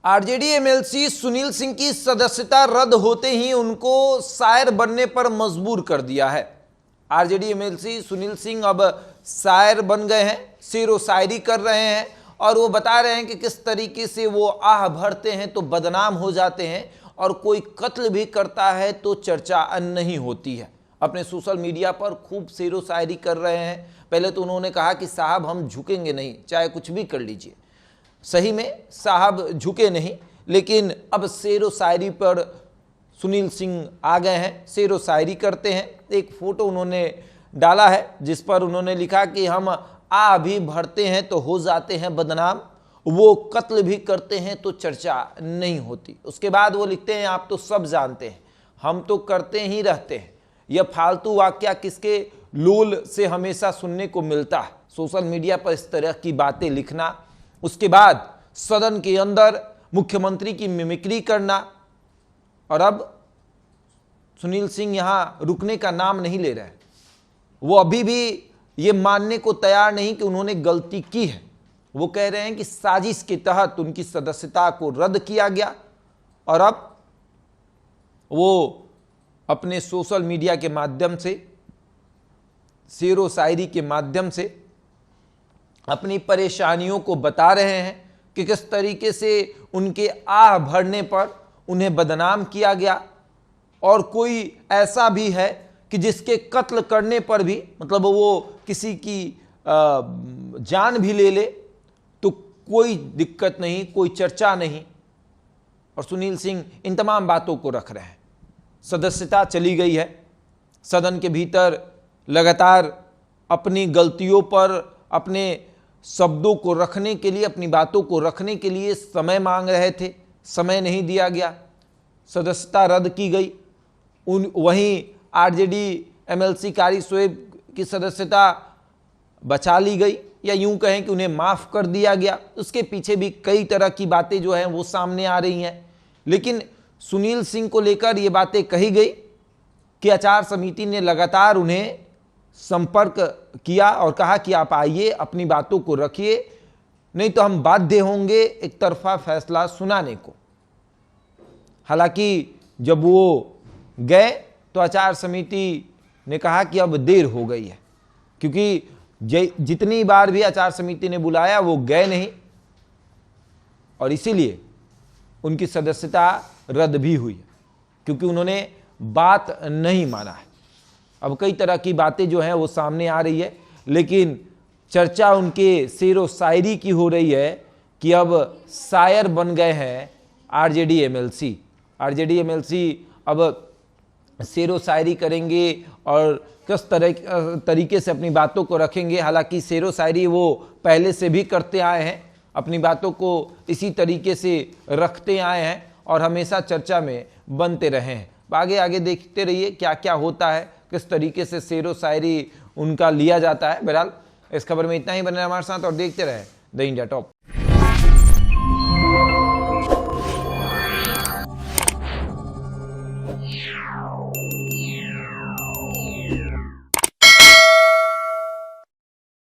RJD MLC Sunil Singh की सदस्यता रद्द होते ही उनको शायर बनने पर मजबूर कर दिया है। आरजेडी एमएलसी सुनील सिंह अब शायर बन गए हैं, शेर व शायरी कर रहे हैं और वो बता रहे हैं कि किस तरीके से वो आह भरते हैं तो बदनाम हो जाते हैं और कोई कत्ल भी करता है तो चर्चा नहीं होती है। अपने सोशल मीडिया पर खूब शेर व शायरी कर रहे हैं। पहले तो उन्होंने कहा कि साहब हम झुकेंगे नहीं, चाहे कुछ भी कर लीजिए। सही में साहब झुके नहीं, लेकिन अब शेर व शायरी पर सुनील सिंह आ गए हैं, शेर व शायरी करते हैं। एक फोटो उन्होंने डाला है जिस पर उन्होंने लिखा कि हम आ भी भरते हैं तो हो जाते हैं बदनाम, वो कत्ल भी करते हैं तो चर्चा नहीं होती। उसके बाद वो लिखते हैं आप तो सब जानते हैं, हम तो करते ही रहते हैं। यह फालतू वाक्या किसके लोल से हमेशा सुनने को मिलता है, सोशल मीडिया पर इस तरह की बातें लिखना। उसके बाद सदन के अंदर मुख्यमंत्री की मिमिक्री करना। और अब सुनील सिंह यहां रुकने का नाम नहीं ले रहे। वो अभी भी ये मानने को तैयार नहीं कि उन्होंने गलती की है। वो कह रहे हैं कि साजिश के तहत उनकी सदस्यता को रद्द किया गया और अब वो अपने सोशल मीडिया के माध्यम से, शेर व शायरी के माध्यम से अपनी परेशानियों को बता रहे हैं कि किस तरीके से उनके आह भरने पर उन्हें बदनाम किया गया और कोई ऐसा भी है कि जिसके कत्ल करने पर भी, मतलब वो किसी की जान भी ले ले तो कोई दिक्कत नहीं, कोई चर्चा नहीं। और सुनील सिंह इन तमाम बातों को रख रहे हैं। सदस्यता चली गई है, सदन के भीतर लगातार अपनी गलतियों पर, अपने शब्दों को रखने के लिए, अपनी बातों को रखने के लिए समय मांग रहे थे, समय नहीं दिया गया, सदस्यता रद्द की गई। वहीं आरजेडी एमएलसी कारी शोएब की सदस्यता बचा ली गई, या यूं कहें कि उन्हें माफ कर दिया गया। उसके पीछे भी कई तरह की बातें जो हैं वो सामने आ रही हैं। लेकिन सुनील सिंह को लेकर ये बातें कही गई कि आचार समिति ने लगातार उन्हें संपर्क किया और कहा कि आप आइए, अपनी बातों को रखिए, नहीं तो हम बाध्य होंगे एक तरफा फैसला सुनाने को। हालांकि जब वो गए तो आचार समिति ने कहा कि अब देर हो गई है, क्योंकि जितनी बार भी आचार समिति ने बुलाया वो गए नहीं और इसीलिए उनकी सदस्यता रद्द भी हुई, क्योंकि उन्होंने बात नहीं माना है। अब कई तरह की बातें जो हैं वो सामने आ रही है, लेकिन चर्चा उनके शेर व शायरी की हो रही है कि अब शायर बन गए हैं आरजेडी एमएलसी। आरजेडी एमएलसी अब शेर व शायरी करेंगे और किस तरीके से अपनी बातों को रखेंगे। हालांकि शेर व शायरी वो पहले से भी करते आए हैं, अपनी बातों को इसी तरीके से रखते आए हैं और हमेशा चर्चा में बनते रहे हैं। आगे आगे देखते रहिए क्या क्या होता है, किस तरीके से शेर व शायरी उनका लिया जाता है। बहरहाल इस खबर में इतना ही। बने हमारे साथ और देखते रहे द इंडिया टॉप।